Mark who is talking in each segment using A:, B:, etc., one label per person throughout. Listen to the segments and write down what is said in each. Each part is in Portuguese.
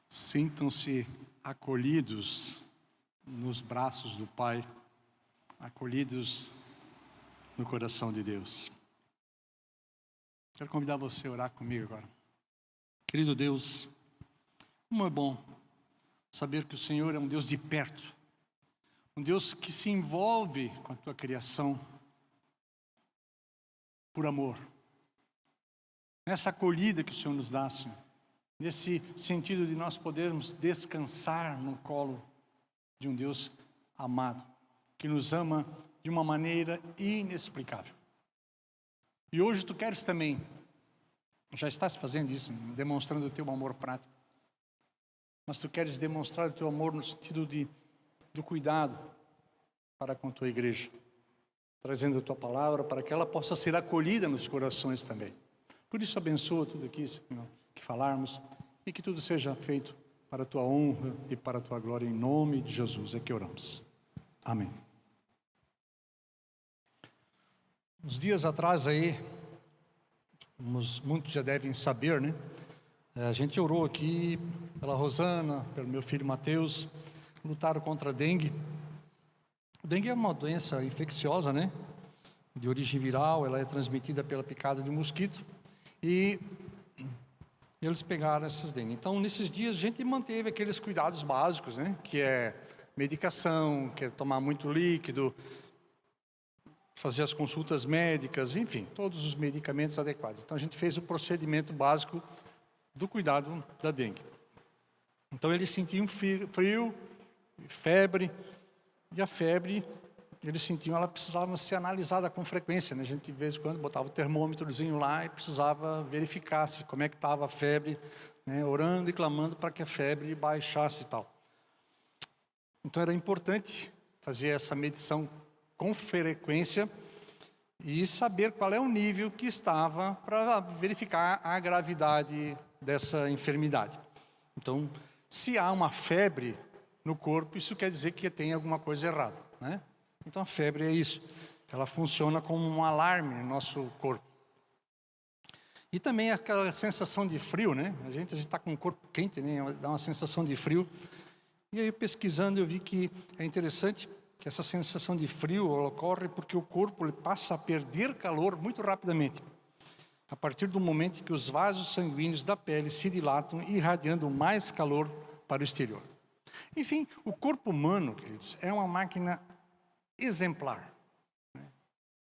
A: Sintam-se acolhidos nos braços do Pai, acolhidos no coração de Deus. Quero convidar você a orar comigo agora. Querido Deus, como é bom saber que o Senhor é um Deus de perto, um Deus que se envolve com a tua criação por amor. Nessa acolhida que o Senhor nos dá, Senhor, nesse sentido de nós podermos descansar no colo de um Deus amado, que nos ama de uma maneira inexplicável. E hoje tu queres também, já estás fazendo isso, demonstrando o teu amor prático, mas tu queres demonstrar o teu amor no sentido do cuidado para com a tua igreja, trazendo a tua palavra para que ela possa ser acolhida nos corações também. Por isso abençoa tudo aqui, Senhor, que falarmos, e que tudo seja feito para a tua honra e para a tua glória, em nome de Jesus é que oramos. Amém. Uns dias atrás aí, muitos já devem saber, né? A gente orou aqui pela Rosana, pelo meu filho Mateus, lutaram contra a dengue. A dengue é uma doença infecciosa, né? De origem viral, ela é transmitida pela picada de um mosquito. E eles pegaram essas dengue. Então, nesses dias, a gente manteve aqueles cuidados básicos, né? Que é medicação, que é tomar muito líquido, fazer as consultas médicas, enfim, todos os medicamentos adequados. Então, a gente fez o procedimento básico do cuidado da dengue. Então, eles sentiam frio, febre, e a febre, eles sentiam, ela precisava ser analisada com frequência, né? A gente de vez em quando botava o termômetrozinho lá e precisava verificar se como é que estava a febre, né? Orando e clamando para que a febre baixasse e tal. Então era importante fazer essa medição com frequência e saber qual é o nível que estava para verificar a gravidade dessa enfermidade. Então, se há uma febre no corpo, isso quer dizer que tem alguma coisa errada, né? Então a febre é isso, ela funciona como um alarme no nosso corpo. E também aquela sensação de frio, né? A gente está com o corpo quente, né? Dá uma sensação de frio. E aí pesquisando eu vi que é interessante que essa sensação de frio ocorre porque o corpo ele passa a perder calor muito rapidamente. A partir do momento que os vasos sanguíneos da pele se dilatam, irradiando mais calor para o exterior. Enfim, o corpo humano, queridos, é uma máquina exemplar.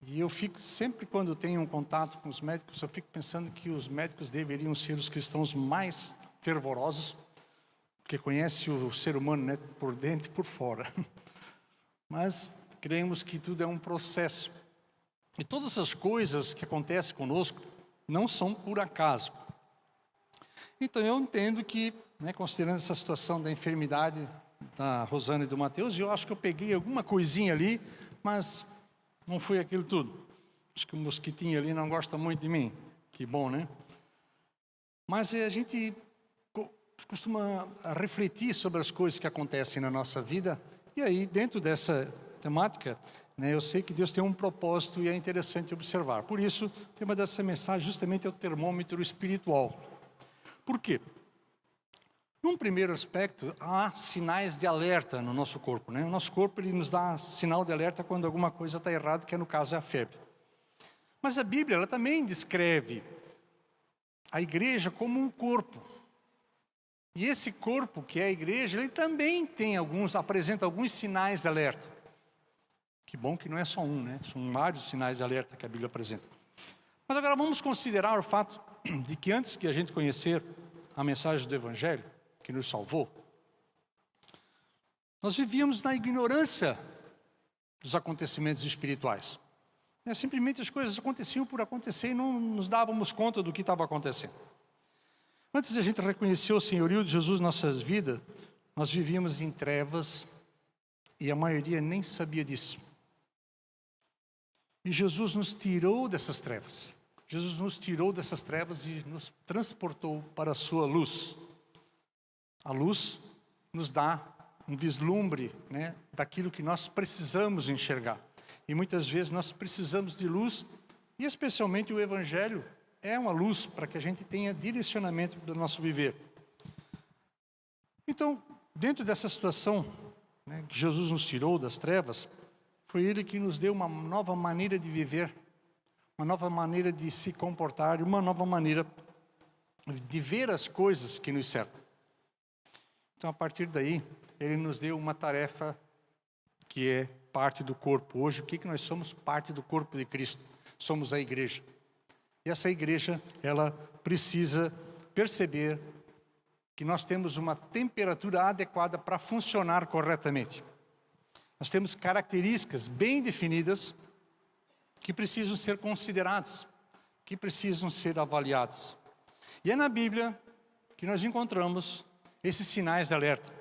A: E eu fico, sempre quando tenho um contato com os médicos, eu fico pensando que os médicos deveriam ser os cristãos mais fervorosos, porque conhecem o ser humano, né, por dentro e por fora. Mas creemos que tudo é um processo. E todas as coisas que acontecem conosco não são por acaso. Então eu entendo que, né, considerando essa situação da enfermidade da Rosana e do Mateus, eu acho que eu peguei alguma coisinha ali, mas não foi aquilo tudo. Acho que o mosquitinho ali não gosta muito de mim. Que bom, né? Mas a gente costuma refletir sobre as coisas que acontecem na nossa vida. E aí, dentro dessa temática, né, eu sei que Deus tem um propósito e é interessante observar. Por isso, o tema dessa mensagem justamente é o termômetro espiritual. Por quê? Num primeiro aspecto, há sinais de alerta no nosso corpo, né? O nosso corpo ele nos dá sinal de alerta quando alguma coisa está errada, que no caso é a febre. Mas a Bíblia ela também descreve a igreja como um corpo. E esse corpo, que é a igreja, ele também apresenta alguns sinais de alerta. Que bom que não é só um, né? São vários sinais de alerta que a Bíblia apresenta. Mas agora vamos considerar o fato de que antes que a gente conhecer a mensagem do Evangelho, que nos salvou, nós vivíamos na ignorância dos acontecimentos espirituais. Simplesmente as coisas aconteciam por acontecer e não nos dávamos conta do que estava acontecendo. Antes de a gente reconhecer o senhorio de Jesus em nossas vidas, nós vivíamos em trevas e a maioria nem sabia disso. E Jesus nos tirou dessas trevas. Jesus nos tirou dessas trevas e nos transportou para a sua luz. A luz nos dá um vislumbre, né, daquilo que nós precisamos enxergar. E muitas vezes nós precisamos de luz, e especialmente o Evangelho é uma luz para que a gente tenha direcionamento do nosso viver. Então, dentro dessa situação, né, que Jesus nos tirou das trevas, foi Ele que nos deu uma nova maneira de viver, uma nova maneira de se comportar, uma nova maneira de ver as coisas que nos cercam. Então, a partir daí, Ele nos deu uma tarefa que é parte do corpo. Hoje, o que nós somos? Parte do corpo de Cristo. Somos a igreja. E essa igreja, ela precisa perceber que nós temos uma temperatura adequada para funcionar corretamente. Nós temos características bem definidas que precisam ser consideradas, que precisam ser avaliadas. E é na Bíblia que nós encontramos esses sinais de alerta.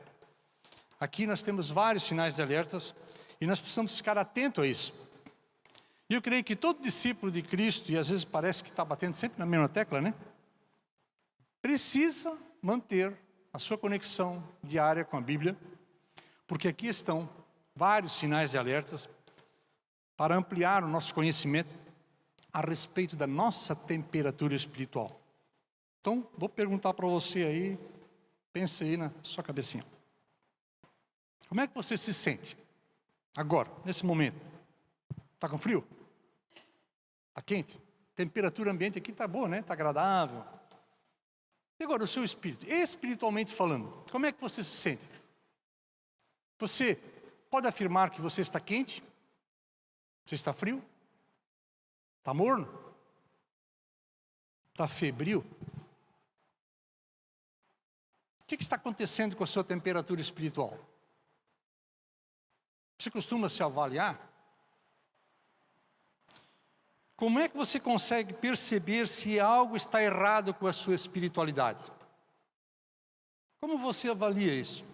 A: Aqui nós temos vários sinais de alertas e nós precisamos ficar atentos a isso. E eu creio que todo discípulo de Cristo, e às vezes parece que está batendo sempre na mesma tecla, né? Precisa manter a sua conexão diária com a Bíblia, porque aqui estão vários sinais de alertas para ampliar o nosso conhecimento a respeito da nossa temperatura espiritual. Então, vou perguntar para você aí, pense aí na sua cabecinha. Como é que você se sente agora, nesse momento? Está com frio? Está quente? Temperatura ambiente aqui está boa, né? Está agradável. E agora o seu espírito, espiritualmente falando, como é que você se sente? Você pode afirmar que você está quente? Você está frio? Está morno? Está febril? O que está acontecendo com a sua temperatura espiritual? Você costuma se avaliar? Como é que você consegue perceber se algo está errado com a sua espiritualidade? Como você avalia isso?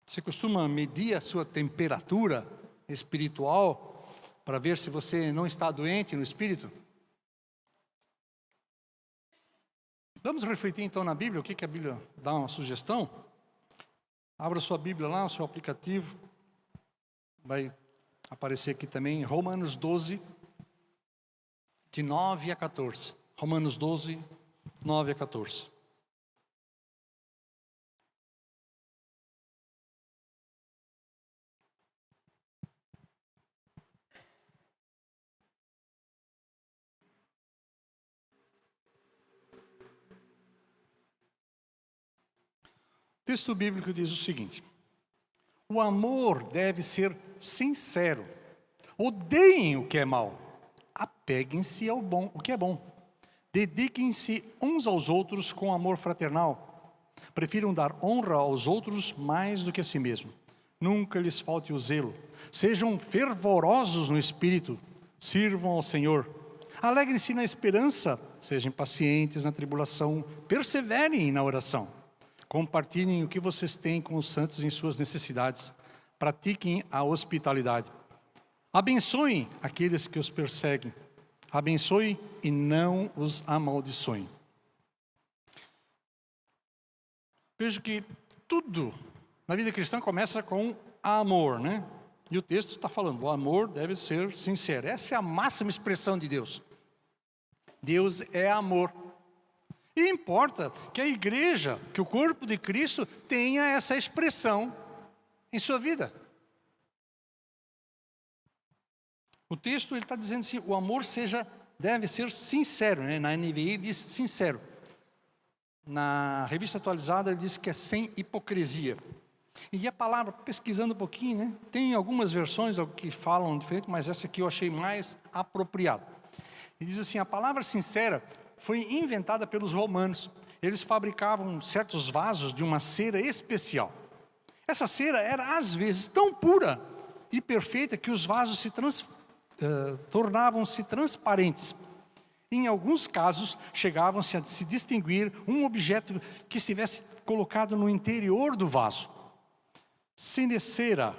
A: Você costuma medir a sua temperatura espiritual para ver se você não está doente no espírito? Vamos refletir então na Bíblia, o que a Bíblia dá uma sugestão? Abra sua Bíblia lá, o seu aplicativo. Vai aparecer aqui também, Romanos 12, de 9 a 14. Romanos 12, 9 a 14. O texto bíblico diz o seguinte: o amor deve ser sincero. Odeiem o que é mal. Apeguem-se ao bom, o que é bom. Dediquem-se uns aos outros com amor fraternal. Prefiram dar honra aos outros mais do que a si mesmo. Nunca lhes falte o zelo. Sejam fervorosos no espírito. Sirvam ao Senhor. Alegrem-se na esperança. Sejam pacientes na tribulação. Perseverem na oração. Compartilhem o que vocês têm com os santos em suas necessidades. Pratiquem a hospitalidade. Abençoem aqueles que os perseguem. Abençoe e não os amaldiçoem. Vejo que tudo na vida cristã começa com amor, né? E o texto está falando, o amor deve ser sincero. Essa é a máxima expressão de Deus. Deus é amor. E importa que a igreja, que o corpo de Cristo tenha essa expressão em sua vida. O texto ele está dizendo assim, o amor deve ser sincero, né? Na NVI ele diz sincero. Na revista atualizada ele diz que é sem hipocrisia. E a palavra, pesquisando um pouquinho, né? Tem algumas versões que falam diferente, mas essa aqui eu achei mais apropriada. E diz assim, a palavra sincera foi inventada pelos romanos. Eles fabricavam certos vasos de uma cera especial. Essa cera era às vezes tão pura e perfeita que os vasos tornavam-se transparentes. Em alguns casos, chegavam-se a se distinguir um objeto que estivesse colocado no interior do vaso. Sincera,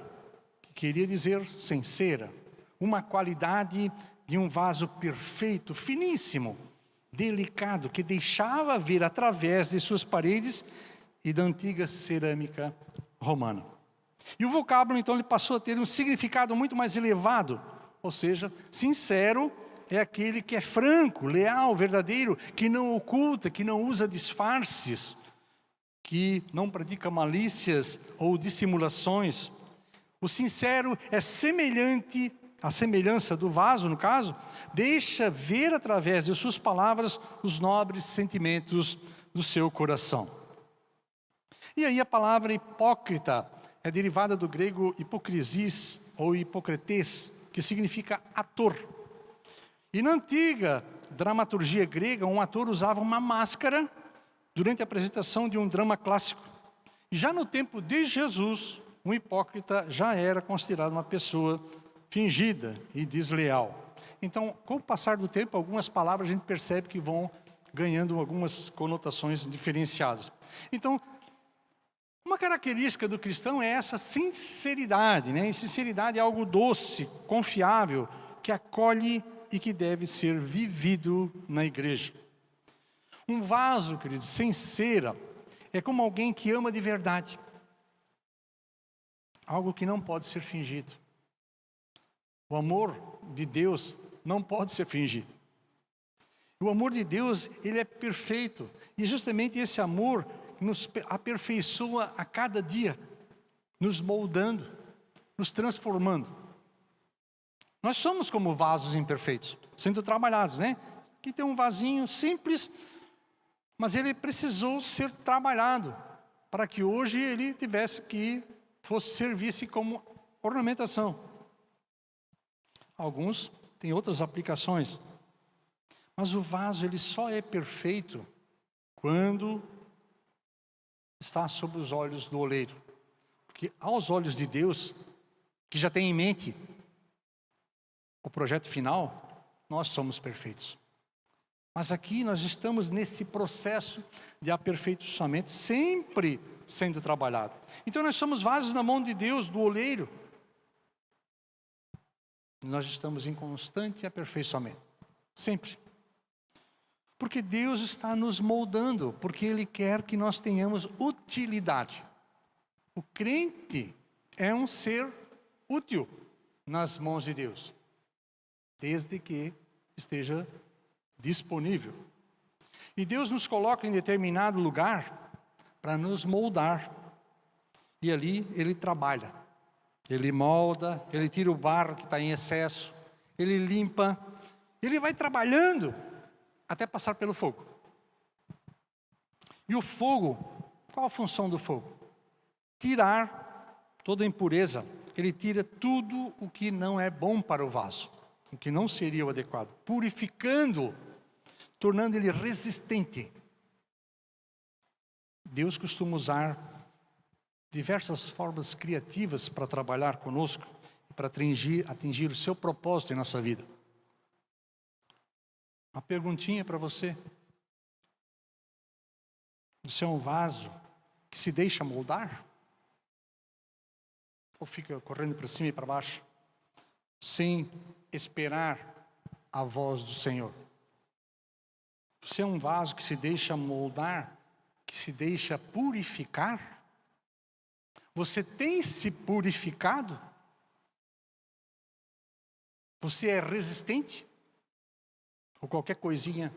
A: que queria dizer sem cera, uma qualidade de um vaso perfeito, finíssimo, delicado, que deixava ver através de suas paredes e da antiga cerâmica romana. E o vocábulo, então, ele passou a ter um significado muito mais elevado. Ou seja, sincero é aquele que é franco, leal, verdadeiro, que não oculta, que não usa disfarces, que não pratica malícias ou dissimulações. O sincero é semelhante, a semelhança do vaso, no caso, deixa ver através de suas palavras os nobres sentimentos do seu coração. E aí a palavra hipócrita é derivada do grego hipocrisis ou hipocretes, que significa ator. E na antiga dramaturgia grega, um ator usava uma máscara durante a apresentação de um drama clássico. E já no tempo de Jesus, um hipócrita já era considerado uma pessoa fingida e desleal. Então, com o passar do tempo, algumas palavras a gente percebe que vão ganhando algumas conotações diferenciadas. Então, uma característica do cristão é essa sinceridade, né? E sinceridade é algo doce, confiável, que acolhe e que deve ser vivido na igreja. Um vaso, queridos, sem cera, é como alguém que ama de verdade. Algo que não pode ser fingido. O amor de Deus não pode ser fingido. O amor de Deus, ele é perfeito. E justamente esse amor nos aperfeiçoa a cada dia, nos moldando, nos transformando. Nós somos como vasos imperfeitos, sendo trabalhados, né? Aqui tem um vasinho simples, mas ele precisou ser trabalhado, para que hoje ele servisse como ornamentação. Alguns têm outras aplicações, mas o vaso ele só é perfeito quando está sob os olhos do oleiro. Porque aos olhos de Deus, que já tem em mente o projeto final, nós somos perfeitos. Mas aqui nós estamos nesse processo de aperfeiçoamento, sempre sendo trabalhado. Então nós somos vasos na mão de Deus, do oleiro. Nós estamos em constante aperfeiçoamento, sempre. Porque Deus está nos moldando, porque Ele quer que nós tenhamos utilidade. O crente é um ser útil nas mãos de Deus, desde que esteja disponível. E Deus nos coloca em determinado lugar para nos moldar. E ali Ele trabalha. Ele molda, Ele tira o barro que está em excesso, Ele limpa, Ele vai trabalhando até passar pelo fogo. E o fogo, qual a função do fogo? Tirar toda a impureza. Ele tira tudo o que não é bom para o vaso, o que não seria o adequado, purificando, tornando ele resistente. Deus costuma usar diversas formas criativas para trabalhar conosco, para atingir o seu propósito em nossa vida. Uma perguntinha para você. Você é um vaso que se deixa moldar? Ou fica correndo para cima e para baixo, sem esperar a voz do Senhor? Você é um vaso que se deixa moldar, que se deixa purificar? Você tem se purificado? Você é resistente? Ou qualquer coisinha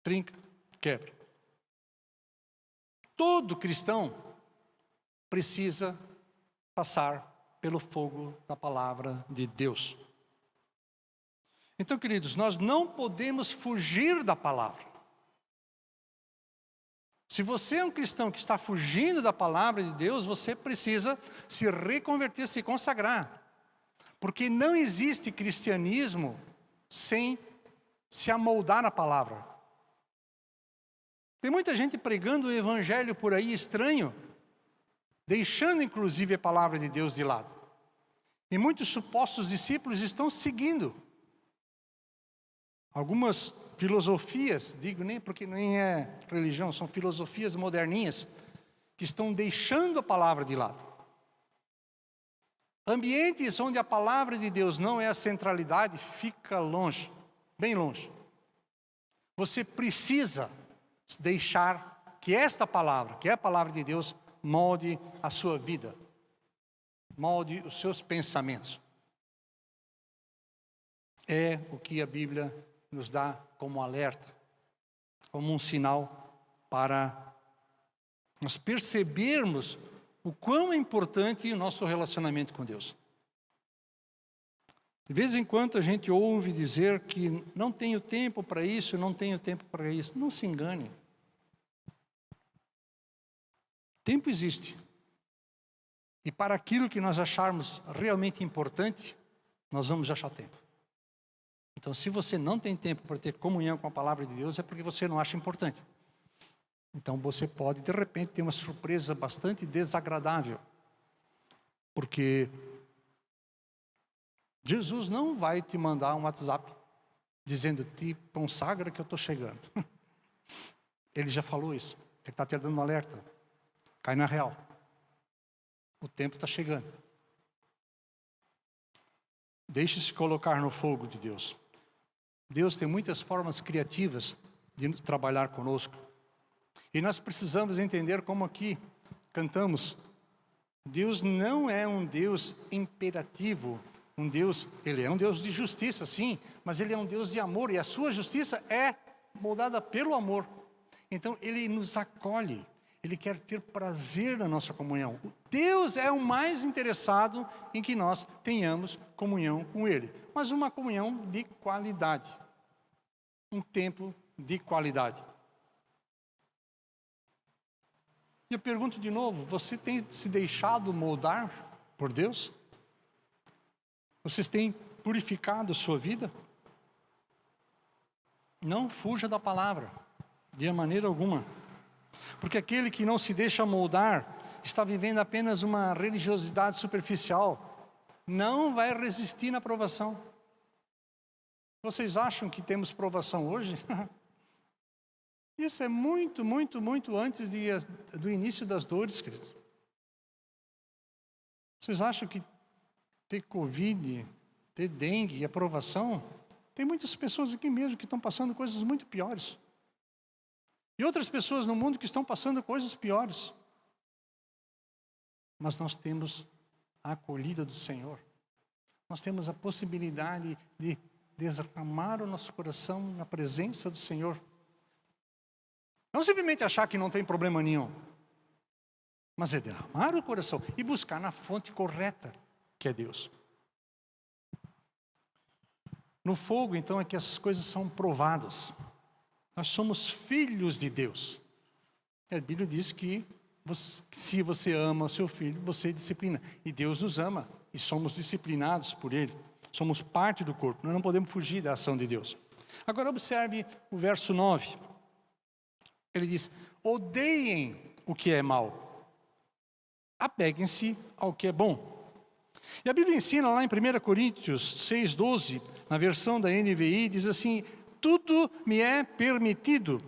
A: trinca, quebra? Todo cristão precisa passar pelo fogo da palavra de Deus. Então, queridos, nós não podemos fugir da palavra. Se você é um cristão que está fugindo da palavra de Deus, você precisa se reconverter, se consagrar. Porque não existe cristianismo sem se amoldar na palavra. Tem muita gente pregando o evangelho por aí estranho, deixando inclusive a palavra de Deus de lado. E muitos supostos discípulos estão seguindo algumas filosofias, digo nem porque nem é religião, são filosofias moderninhas, que estão deixando a palavra de lado. Ambientes onde a palavra de Deus não é a centralidade, fica longe, bem longe. Você precisa deixar que esta palavra, que é a palavra de Deus, molde a sua vida, molde os seus pensamentos. É o que a Bíblia nos dá como alerta, como um sinal para Nós percebermos o quão é importante o nosso relacionamento com Deus. De vez em quando a gente ouve dizer que não tenho tempo para isso, não tenho tempo para isso. Não se engane. Tempo existe. E para aquilo que nós acharmos realmente importante, nós vamos achar tempo. Então, se você não tem tempo para ter comunhão com a palavra de Deus, é porque você não acha importante. Então, você pode, de repente, ter uma surpresa bastante desagradável. Porque Jesus não vai te mandar um WhatsApp dizendo, te consagra que eu estou chegando. Ele já falou isso. Ele está te dando um alerta. Cai na real. O tempo está chegando. Deixe-se colocar no fogo de Deus. Deus tem muitas formas criativas de trabalhar conosco. E nós precisamos entender como aqui cantamos. Deus não é um Deus imperativo. Ele é um Deus de justiça, sim. Mas Ele é um Deus de amor. E a sua justiça é moldada pelo amor. Então Ele nos acolhe. Ele quer ter prazer na nossa comunhão. Deus é o mais interessado em que nós tenhamos comunhão com Ele. Mas uma comunhão de qualidade. Um tempo de qualidade. E eu pergunto de novo, você tem se deixado moldar por Deus? Vocês têm purificado a sua vida? Não fuja da palavra, de maneira alguma. Porque aquele que não se deixa moldar, está vivendo apenas uma religiosidade superficial. Não vai resistir na provação. Vocês acham que temos provação hoje? Isso é muito, muito, muito antes do início das dores, queridos. Vocês acham que ter Covid, ter dengue e aprovação, tem muitas pessoas aqui mesmo que estão passando coisas muito piores. E outras pessoas no mundo que estão passando coisas piores. Mas nós temos a acolhida do Senhor. Nós temos a possibilidade de derramar o nosso coração na presença do Senhor. Não simplesmente achar que não tem problema nenhum. Mas é derramar o coração e buscar na fonte correta, que é Deus. No fogo, então, é que essas coisas são provadas. Nós somos filhos de Deus. A Bíblia diz que se você ama o seu filho, você disciplina. E Deus nos ama e somos disciplinados por Ele. Somos parte do corpo. Nós não podemos fugir da ação de Deus. Agora observe o verso 9. Ele diz, odeiem o que é mal. Apeguem-se ao que é bom. E a Bíblia ensina lá em 1 Coríntios 6,12, na versão da NVI, diz assim, tudo me é permitido,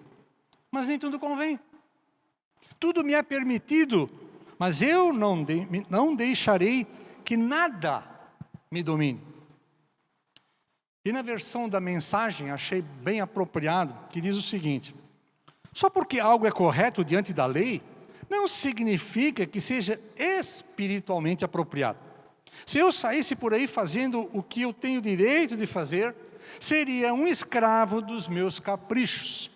A: mas nem tudo convém. Tudo me é permitido, mas eu não deixarei que nada me domine. E na versão da mensagem, achei bem apropriado, que diz o seguinte, só porque algo é correto diante da lei, não significa que seja espiritualmente apropriado. Se eu saísse por aí fazendo o que eu tenho direito de fazer, seria um escravo dos meus caprichos.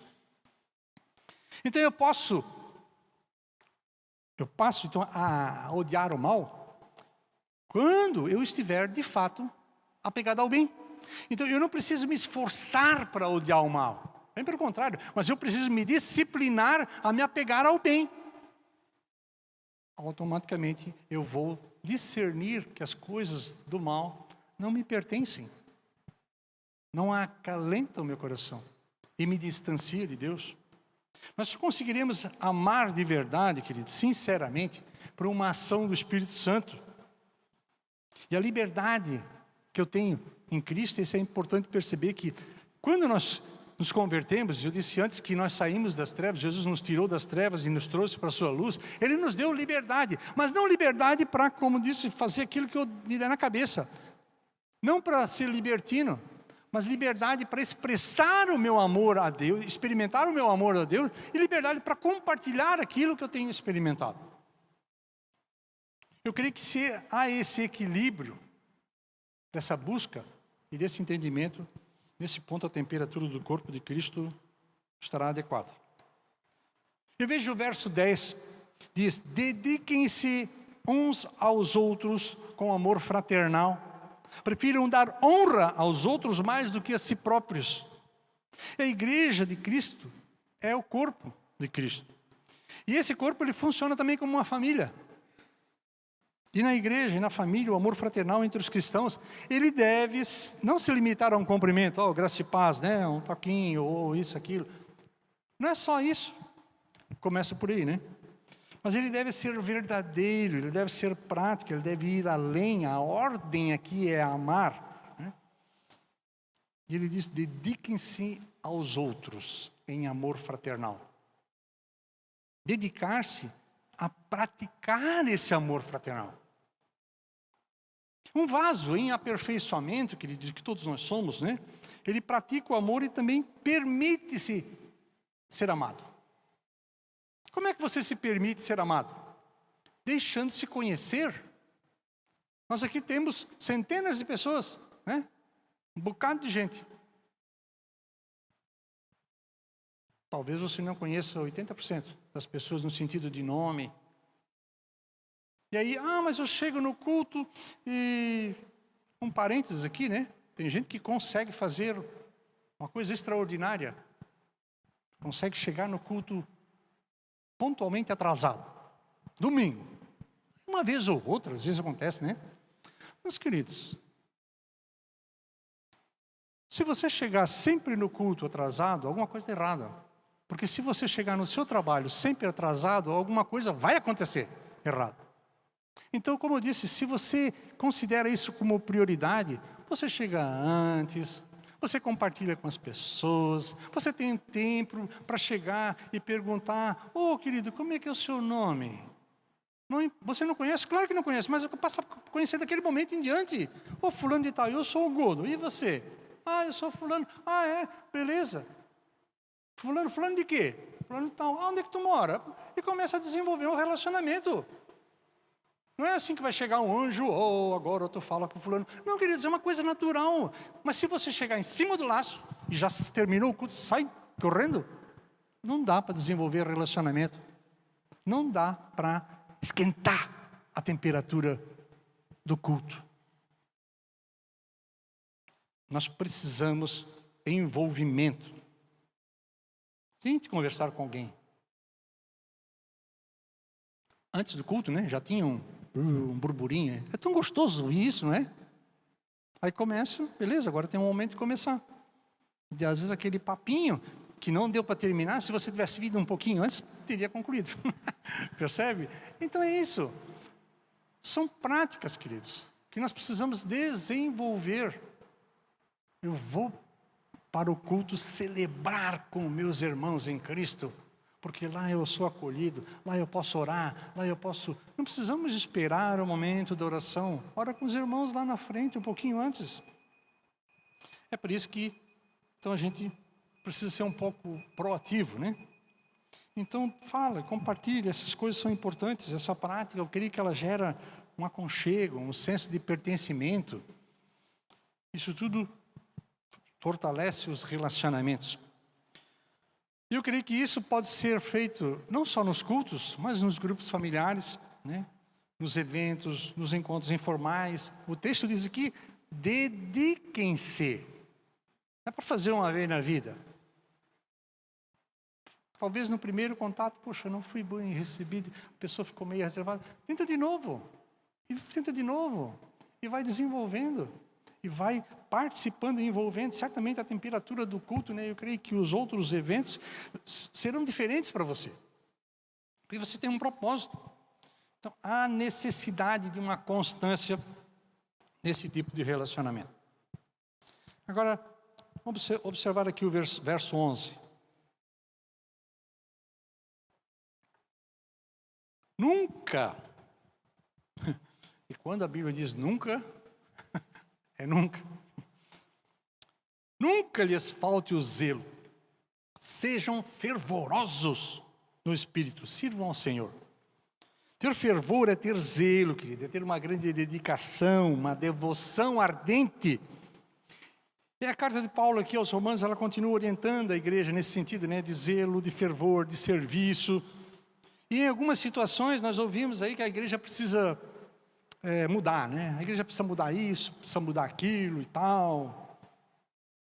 A: Então eu passo então a odiar o mal quando eu estiver de fato apegado ao bem. Então eu não preciso me esforçar para odiar o mal, bem pelo contrário, mas eu preciso me disciplinar a me apegar ao bem. Automaticamente eu vou discernir que as coisas do mal não me pertencem. Não acalenta o meu coração e me distancia de Deus. Nós só conseguiremos amar de verdade, querido, sinceramente, por uma ação do Espírito Santo. E a liberdade que eu tenho em Cristo, isso é importante perceber que quando nós nos convertemos, eu disse antes que nós saímos das trevas, Jesus nos tirou das trevas e nos trouxe para a sua luz, Ele nos deu liberdade, mas não liberdade para, como disse, fazer aquilo que eu me der na cabeça. Não para ser libertino, mas liberdade para expressar o meu amor a Deus, experimentar o meu amor a Deus, e liberdade para compartilhar aquilo que eu tenho experimentado. Eu creio que se há esse equilíbrio, dessa busca e desse entendimento, nesse ponto a temperatura do corpo de Cristo estará adequada. Eu vejo o verso 10, diz: dediquem-se uns aos outros com amor fraternal. Prefiram dar honra aos outros mais do que a si próprios. A igreja de Cristo é o corpo de Cristo. E esse corpo ele funciona também como uma família. E na igreja e na família, o amor fraternal entre os cristãos, ele deve não se limitar a um cumprimento, graça e paz, né? Um toquinho, ou isso, aquilo. Não é só isso. Começa por aí, né? Mas ele deve ser verdadeiro, ele deve ser prático, ele deve ir além. A ordem aqui é amar, né? E ele diz: dediquem-se aos outros em amor fraternal. Dedicar-se a praticar esse amor fraternal. Um vaso em aperfeiçoamento, que ele diz que todos nós somos, né? Ele pratica o amor e também permite-se ser amado. Como é que você se permite ser amado? Deixando-se conhecer. Nós aqui temos centenas de pessoas, né? Um bocado de gente. Talvez você não conheça 80% das pessoas no sentido de nome. E aí, mas eu chego no culto e... Um parênteses aqui, né? Tem gente que consegue fazer uma coisa extraordinária. Consegue chegar no culto pontualmente atrasado. Domingo. Uma vez ou outra, às vezes acontece, né? Mas, queridos, se você chegar sempre no culto atrasado, alguma coisa está errada. Porque se você chegar no seu trabalho sempre atrasado, alguma coisa vai acontecer errado. Então, como eu disse, se você considera isso como prioridade, você chega antes, você compartilha com as pessoas, você tem tempo para chegar e perguntar: querido, como é que é o seu nome? Você não conhece? Claro que não conhece, mas eu passo a conhecer daquele momento em diante. Fulano de tal, eu sou o Godo, e você? Eu sou fulano. Beleza. Fulano de quê? Fulano de tal, onde é que tu mora? E começa a desenvolver um relacionamento. Não é assim que vai chegar um anjo, agora tu fala com fulano. Não, queridos, é uma coisa natural. Mas se você chegar em cima do laço, e já terminou o culto, sai correndo, não dá para desenvolver relacionamento. Não dá para esquentar a temperatura do culto. Nós precisamos de envolvimento. Tente conversar com alguém. Antes do culto, né? Já tinha um burburinho. É tão gostoso ouvir isso, não é? Aí começa, beleza, agora tem um momento de começar. E às vezes aquele papinho que não deu para terminar, se você tivesse vindo um pouquinho antes, teria concluído. Percebe? Então é isso. São práticas, queridos, que nós precisamos desenvolver. Eu vou para o culto celebrar com meus irmãos em Cristo, porque lá eu sou acolhido, lá eu posso orar, lá eu posso... Não precisamos esperar o momento da oração. Ora com os irmãos lá na frente, um pouquinho antes. É por isso que, então, a gente precisa ser um pouco proativo, né? Então, fala, compartilha, essas coisas são importantes, essa prática, eu creio que ela gera um aconchego, um senso de pertencimento. Isso tudo fortalece os relacionamentos. Eu creio que isso pode ser feito não só nos cultos, mas nos grupos familiares, né? Nos eventos, nos encontros informais. O texto diz aqui: dediquem-se. Não é para fazer uma vez na vida. Talvez no primeiro contato, poxa, não fui bem recebido, a pessoa ficou meio reservada. Tenta de novo. E tenta de novo. E vai desenvolvendo. E vai participando e envolvendo. Certamente a temperatura do culto, né? Eu creio que os outros eventos serão diferentes para você. Porque você tem um propósito. Então, há necessidade de uma constância nesse tipo de relacionamento. Agora, vamos observar aqui o verso 11. Nunca. E quando a Bíblia diz nunca, é nunca. Nunca lhes falte o zelo. Sejam fervorosos no Espírito. Sirvam ao Senhor. Ter fervor é ter zelo, querido. É ter uma grande dedicação, uma devoção ardente. E a carta de Paulo aqui aos Romanos, ela continua orientando a igreja nesse sentido, né? De zelo, de fervor, de serviço. E em algumas situações nós ouvimos aí que a igreja precisa mudar, né? A igreja precisa mudar isso, precisa mudar aquilo e tal.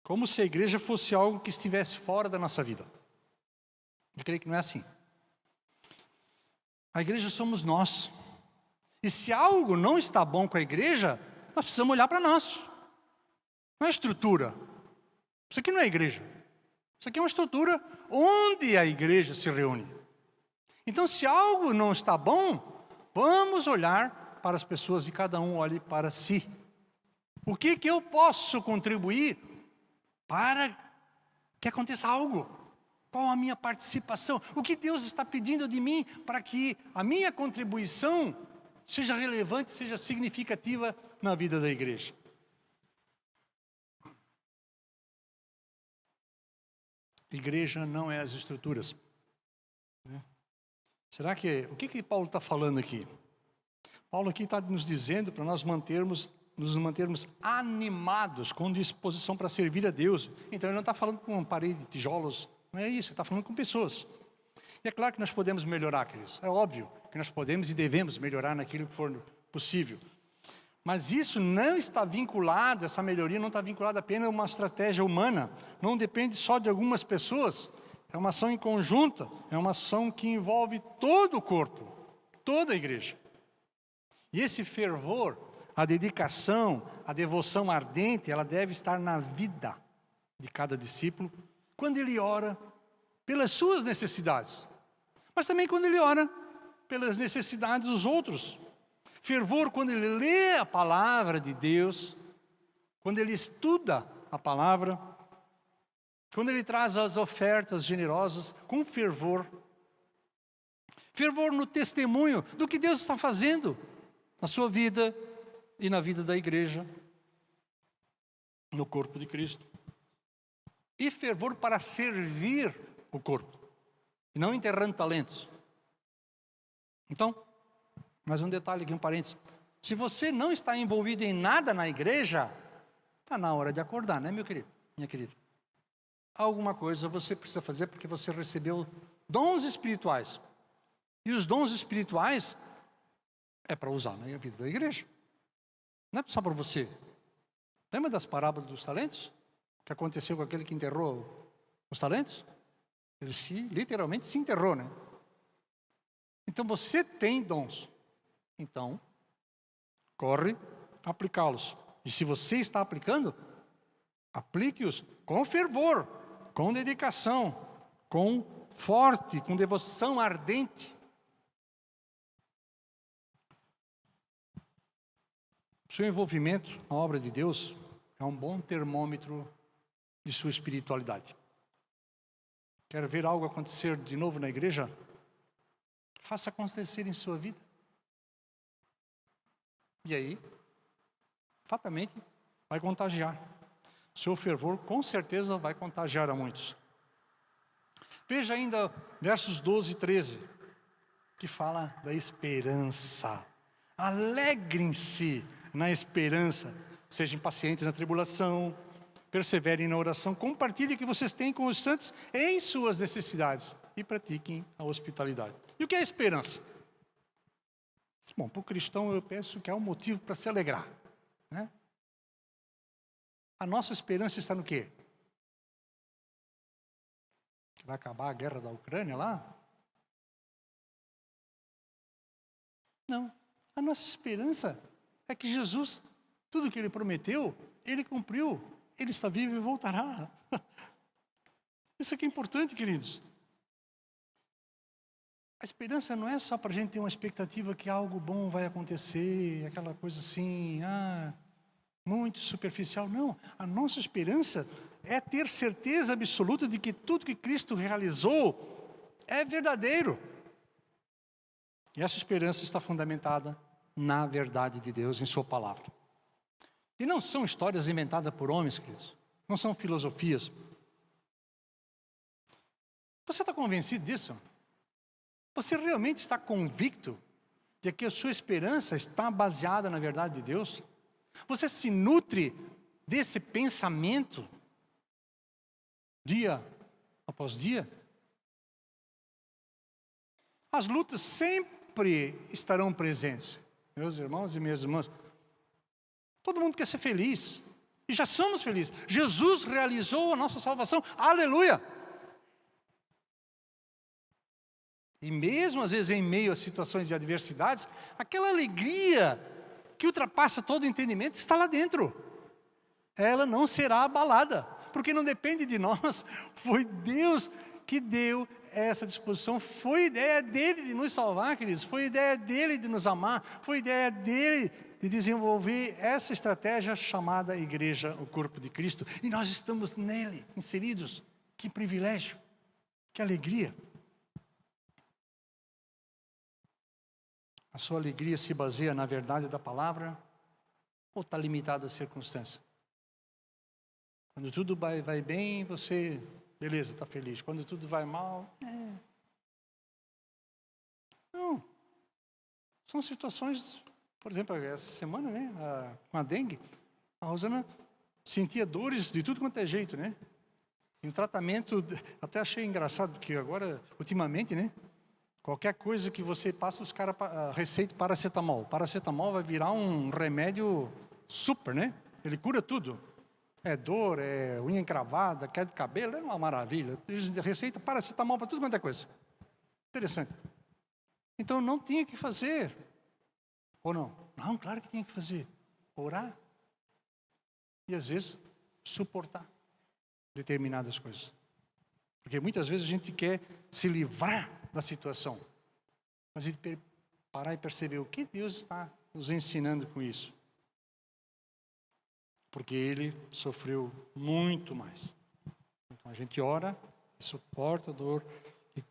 A: Como se a igreja fosse algo que estivesse fora da nossa vida. Eu creio que não é assim. A igreja somos nós. E se algo não está bom com a igreja, nós precisamos olhar para nós. Não é estrutura. Isso aqui não é igreja. Isso aqui é uma estrutura onde a igreja se reúne. Então, se algo não está bom, vamos olhar para as pessoas e cada um olhe para si. O que eu posso contribuir para que aconteça algo? Qual a minha participação? O que Deus está pedindo de mim para que a minha contribuição seja relevante, seja significativa na vida da igreja? Igreja não é as estruturas. Será que, o que Paulo está falando aqui? Paulo aqui está nos dizendo para nós nos mantermos animados, com disposição para servir a Deus. Então ele não está falando com uma parede de tijolos, não é isso, ele está falando com pessoas. E é claro que nós podemos melhorar, queridos. É óbvio que nós podemos e devemos melhorar naquilo que for possível. Mas isso não está vinculado, essa melhoria não está vinculada apenas a uma estratégia humana. Não depende só de algumas pessoas. É uma ação em conjunto, é uma ação que envolve todo o corpo, toda a igreja. E esse fervor, a dedicação, a devoção ardente, ela deve estar na vida de cada discípulo, quando ele ora pelas suas necessidades, mas também quando ele ora pelas necessidades dos outros. Fervor quando ele lê a palavra de Deus, quando ele estuda a palavra, quando ele traz as ofertas generosas com fervor. Fervor no testemunho do que Deus está fazendo na sua vida e na vida da igreja, no corpo de Cristo. E fervor para servir o corpo, e não enterrando talentos. Então, mais um detalhe aqui, um parênteses. Se você não está envolvido em nada na igreja, está na hora de acordar, né, meu querido, minha querida? Alguma coisa você precisa fazer porque você recebeu dons espirituais. E os dons espirituais é para usar na vida da igreja. Não é só para você. Lembra das parábolas dos talentos? O que aconteceu com aquele que enterrou os talentos? Ele literalmente se enterrou, né? Então você tem dons. Então, corre aplicá-los. E se você está aplicando, aplique-os com fervor, com dedicação, com devoção ardente. O seu envolvimento na obra de Deus é um bom termômetro de sua espiritualidade. Quer ver algo acontecer de novo na igreja? Faça acontecer em sua vida. E aí, fatalmente, vai contagiar. Seu fervor, com certeza, vai contagiar a muitos. Veja ainda versos 12 e 13, que fala da esperança. Alegrem-se na esperança, sejam pacientes na tribulação, perseverem na oração, compartilhem o que vocês têm com os santos em suas necessidades e pratiquem a hospitalidade. E o que é esperança? Bom, para o cristão eu penso que é um motivo para se alegrar, né? A nossa esperança está no quê? Que vai acabar a guerra da Ucrânia lá? Não. A nossa esperança é que Jesus, tudo que Ele prometeu, Ele cumpriu. Ele está vivo e voltará. Isso aqui é importante, queridos. A esperança não é só para a gente ter uma expectativa que algo bom vai acontecer, aquela coisa assim, muito superficial. Não, a nossa esperança é ter certeza absoluta de que tudo que Cristo realizou é verdadeiro. E essa esperança está fundamentada na verdade de Deus, em sua palavra. E não são histórias inventadas por homens, queridos. Não são filosofias. Você está convencido disso? Você realmente está convicto de que a sua esperança está baseada na verdade de Deus? Você se nutre desse pensamento dia após dia? As lutas sempre estarão presentes. Meus irmãos e minhas irmãs, todo mundo quer ser feliz. E já somos felizes. Jesus realizou a nossa salvação. Aleluia! E mesmo às vezes em meio a situações de adversidades, aquela alegria que ultrapassa todo entendimento está lá dentro. Ela não será abalada, porque não depende de nós. Foi Deus que deu essa disposição. Foi ideia dele de nos salvar, queridos. Foi ideia dele de nos amar. Foi ideia dele de desenvolver essa estratégia chamada igreja, o corpo de Cristo. E nós estamos nele, inseridos. Que privilégio, que alegria. A sua alegria se baseia na verdade da palavra ou está limitada às circunstâncias? Quando tudo vai bem, você, beleza, está feliz. Quando tudo vai mal, Não. São situações, por exemplo, essa semana, né, com a dengue, a Rosana sentia dores de tudo quanto é jeito, né? E o tratamento, até achei engraçado, porque agora, ultimamente, né, qualquer coisa que você passa, os caras receitam paracetamol. Paracetamol vai virar um remédio super, né? Ele cura tudo. É dor, é unha encravada, queda de cabelo, é uma maravilha. Receita paracetamol para tudo quanto é coisa. Interessante. Então não tinha que fazer. Ou não? Não, claro que tinha que fazer. Orar. E às vezes, suportar determinadas coisas. Porque muitas vezes a gente quer se livrar da situação. Mas a gente parar e perceber o que Deus está nos ensinando com isso. Porque Ele sofreu muito mais. Então a gente ora, suporta a dor e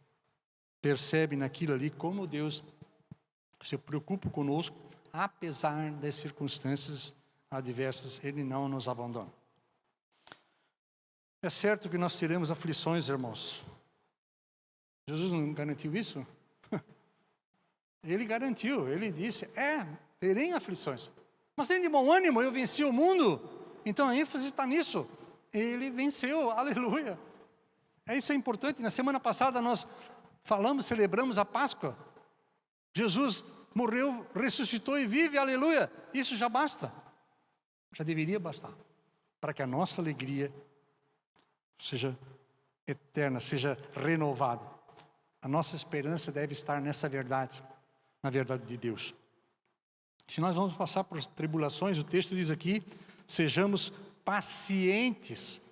A: percebe naquilo ali como Deus se preocupa conosco, apesar das circunstâncias adversas, Ele não nos abandona. É certo que nós teremos aflições, irmãos. Jesus não garantiu isso? Ele garantiu, Ele disse, terem aflições. Mas tem de bom ânimo, eu venci o mundo. Então a ênfase está nisso. Ele venceu, aleluia. Isso é importante. Na semana passada nós celebramos a Páscoa. Jesus morreu, ressuscitou e vive, aleluia. Isso já basta. Já deveria bastar. Para que a nossa alegria seja eterna, seja renovada. A nossa esperança deve estar nessa verdade, na verdade de Deus. Se nós vamos passar por tribulações, o texto diz aqui, sejamos pacientes.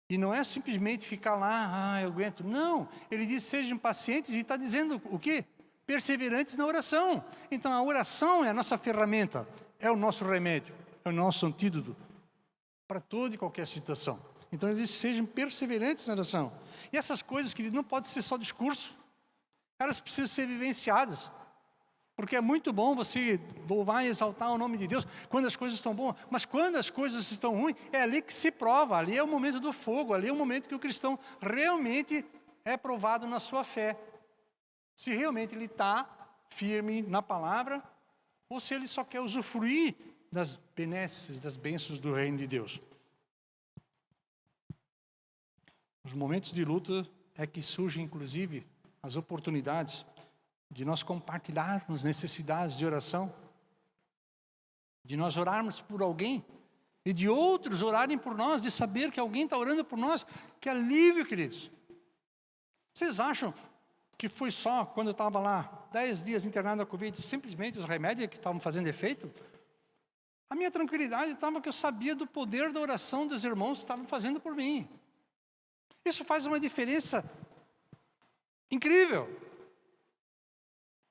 A: E não é simplesmente ficar lá, eu aguento. Não, ele diz, sejam pacientes e está dizendo o quê? Perseverantes na oração. Então a oração é a nossa ferramenta, é o nosso remédio, é o nosso antídoto para toda e qualquer situação. Então ele diz, sejam perseverantes na oração. E essas coisas, queridos, não podem ser só discurso. Elas precisam ser vivenciadas. Porque é muito bom você louvar e exaltar o nome de Deus quando as coisas estão boas. Mas quando as coisas estão ruins, é ali que se prova. Ali é o momento do fogo. Ali é o momento que o cristão realmente é provado na sua fé. Se realmente ele está firme na palavra, ou se ele só quer usufruir das benesses, das bênçãos do reino de Deus. Nos momentos de luta é que surgem, inclusive, as oportunidades de nós compartilharmos necessidades de oração, de nós orarmos por alguém e de outros orarem por nós, de saber que alguém está orando por nós. Que alívio, queridos. Vocês acham que foi só quando eu estava lá 10 dias internado na Covid, simplesmente os remédios que estavam fazendo efeito? A minha tranquilidade estava que eu sabia do poder da oração dos irmãos que estavam fazendo por mim. Isso faz uma diferença incrível.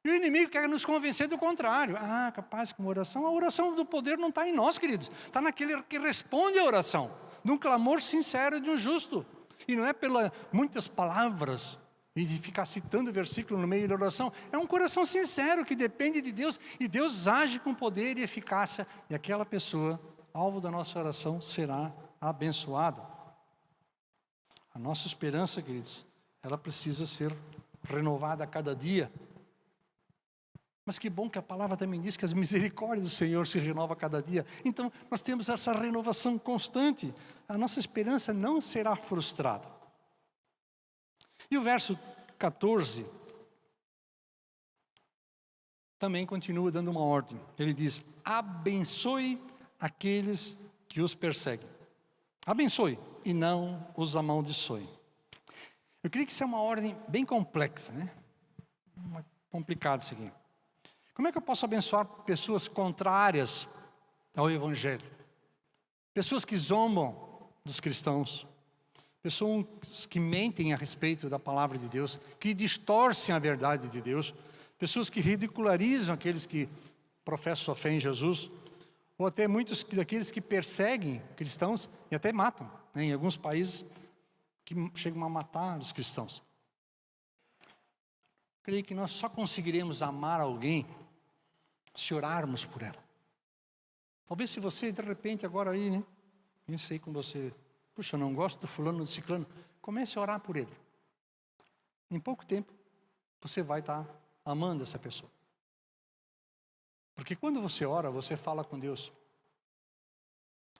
A: E o inimigo quer nos convencer do contrário. Capaz que uma oração... A oração do poder não está em nós, queridos. Está naquele que responde à oração. De um clamor sincero de um justo. E não é pelas muitas palavras e de ficar citando versículo no meio da oração. É um coração sincero que depende de Deus. E Deus age com poder e eficácia. E aquela pessoa, alvo da nossa oração, será abençoada. A nossa esperança, queridos, ela precisa ser renovada a cada dia. Mas que bom que a palavra também diz que as misericórdias do Senhor se renovam a cada dia. Então, nós temos essa renovação constante. A nossa esperança não será frustrada. E o verso 14 também continua dando uma ordem. Ele diz: abençoe aqueles que os perseguem. Abençoe e não os amaldiçoe. Eu creio que isso é uma ordem bem complexa, né? Complicado isso aqui. Como é que eu posso abençoar pessoas contrárias ao Evangelho? Pessoas que zombam dos cristãos. Pessoas que mentem a respeito da palavra de Deus, que distorcem a verdade de Deus. Pessoas que ridicularizam aqueles que professam sua fé em Jesus. Ou até muitos daqueles que perseguem cristãos e até matam, né? Em alguns países que chegam a matar os cristãos. Creio que nós só conseguiremos amar alguém se orarmos por ela. Talvez se você, de repente, agora aí, né? Pensei com você, puxa, eu não gosto do fulano, do ciclano. Comece a orar por ele. Em pouco tempo, você vai estar amando essa pessoa. Porque quando você ora, você fala com Deus.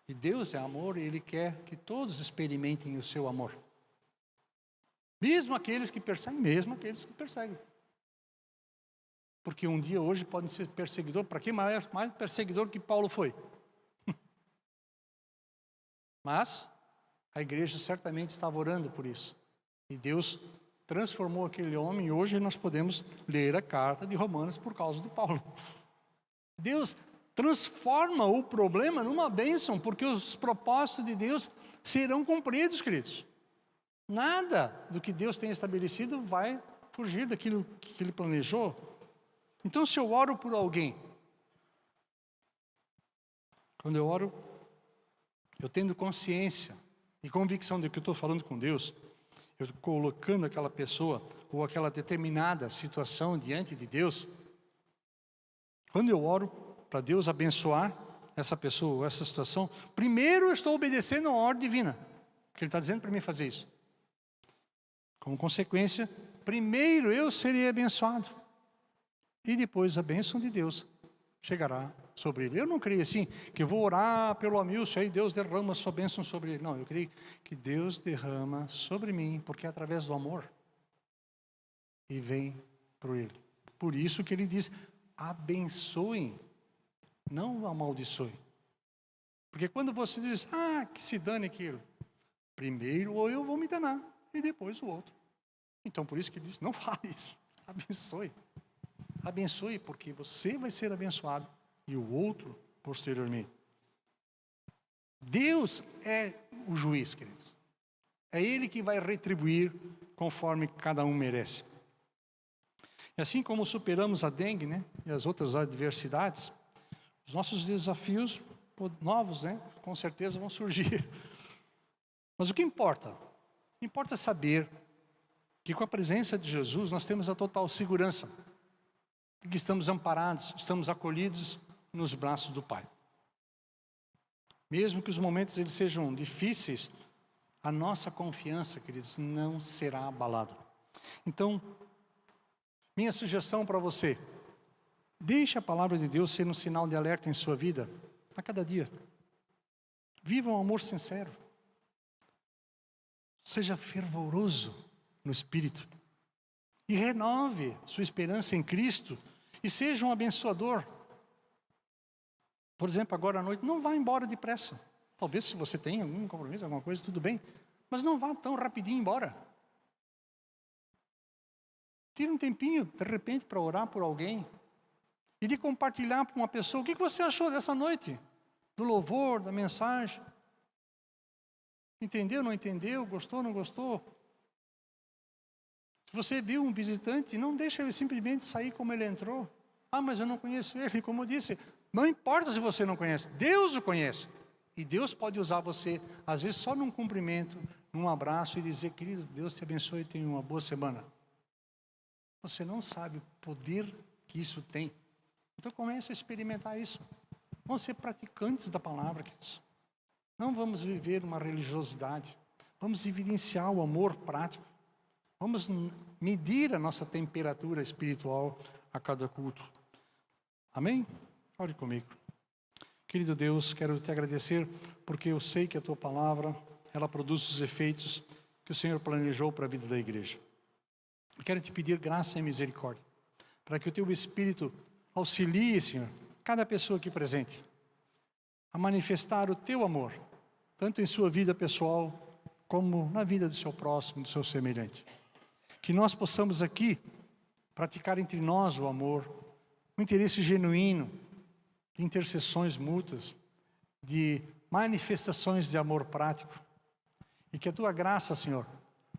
A: E Deus é amor e Ele quer que todos experimentem o seu amor. Mesmo aqueles que perseguem. Porque um dia hoje podem ser perseguidor. Para que mais perseguidor que Paulo foi? Mas a igreja certamente estava orando por isso. E Deus transformou aquele homem e hoje nós podemos ler a carta de Romanos por causa do Paulo. Deus transforma o problema numa bênção, porque os propósitos de Deus serão cumpridos, queridos. Nada do que Deus tem estabelecido vai fugir daquilo que Ele planejou. Então, se eu oro por alguém, quando eu oro, eu tendo consciência e convicção de que eu estou falando com Deus, eu estou colocando aquela pessoa ou aquela determinada situação diante de Deus. Quando eu oro para Deus abençoar essa pessoa ou essa situação, primeiro eu estou obedecendo a ordem divina, porque Ele está dizendo para mim fazer isso. Como consequência, primeiro eu serei abençoado e depois a bênção de Deus chegará sobre ele. Eu não creio assim, que eu vou orar pelo Amilson, aí Deus derrama a sua bênção sobre ele. Não, eu creio que Deus derrama sobre mim, porque é através do amor, e vem para ele. Por isso que ele diz, abençoem, não amaldiçoem. Porque quando você diz, que se dane aquilo, primeiro ou eu vou me danar, e depois o outro. Então por isso que ele diz, não fale isso, abençoe. Abençoe, porque você vai ser abençoado e o outro posteriormente. Deus é o juiz, queridos. É Ele que vai retribuir conforme cada um merece. E assim como superamos a dengue, né, e as outras adversidades, os nossos desafios novos, né, com certeza vão surgir. Mas o que importa? O que importa é saber que com a presença de Jesus nós temos a total segurança. Que estamos amparados, estamos acolhidos nos braços do Pai. Mesmo que os momentos eles sejam difíceis, a nossa confiança, queridos, não será abalada. Então, minha sugestão para você, deixe a palavra de Deus ser um sinal de alerta em sua vida, a cada dia. Viva um amor sincero. Seja fervoroso no Espírito. E renove sua esperança em Cristo e seja um abençoador. Por exemplo, agora à noite, não vá embora depressa. Talvez se você tem algum compromisso, alguma coisa, tudo bem. Mas não vá tão rapidinho embora. Tire um tempinho, de repente, para orar por alguém. E de compartilhar com uma pessoa, o que você achou dessa noite? Do louvor, da mensagem. Entendeu, não entendeu? Gostou, não gostou? Se você viu um visitante, não deixa ele simplesmente sair como ele entrou. Mas eu não conheço ele. Como eu disse, não importa se você não conhece, Deus o conhece. E Deus pode usar você, às vezes só num cumprimento, num abraço e dizer, querido, Deus te abençoe e tenha uma boa semana. Você não sabe o poder que isso tem. Então comece a experimentar isso. Vamos ser praticantes da palavra, queridos. Não vamos viver uma religiosidade. Vamos evidenciar o amor prático. Vamos medir a nossa temperatura espiritual a cada culto. Amém? Ore comigo. Querido Deus, quero te agradecer porque eu sei que a tua palavra, ela produz os efeitos que o Senhor planejou para a vida da igreja. Eu quero te pedir graça e misericórdia, para que o teu Espírito, auxilie, Senhor, cada pessoa aqui presente a manifestar o teu amor, tanto em sua vida pessoal, como na vida do seu próximo, do seu semelhante. Que nós possamos aqui praticar entre nós o amor, o interesse genuíno, de intercessões mútuas, de manifestações de amor prático. E que a tua graça, Senhor,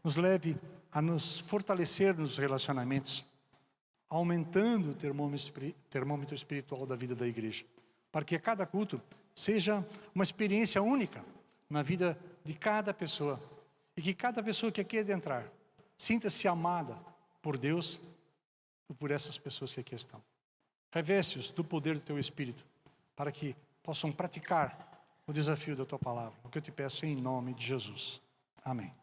A: nos leve a nos fortalecer nos relacionamentos, aumentando o termômetro espiritual da vida da igreja, para que cada culto seja uma experiência única na vida de cada pessoa, e que cada pessoa que aqui adentrar sinta-se amada por Deus e por essas pessoas que aqui estão. Reveste-os do poder do teu Espírito, para que possam praticar o desafio da tua palavra. O que eu te peço em nome de Jesus. Amém.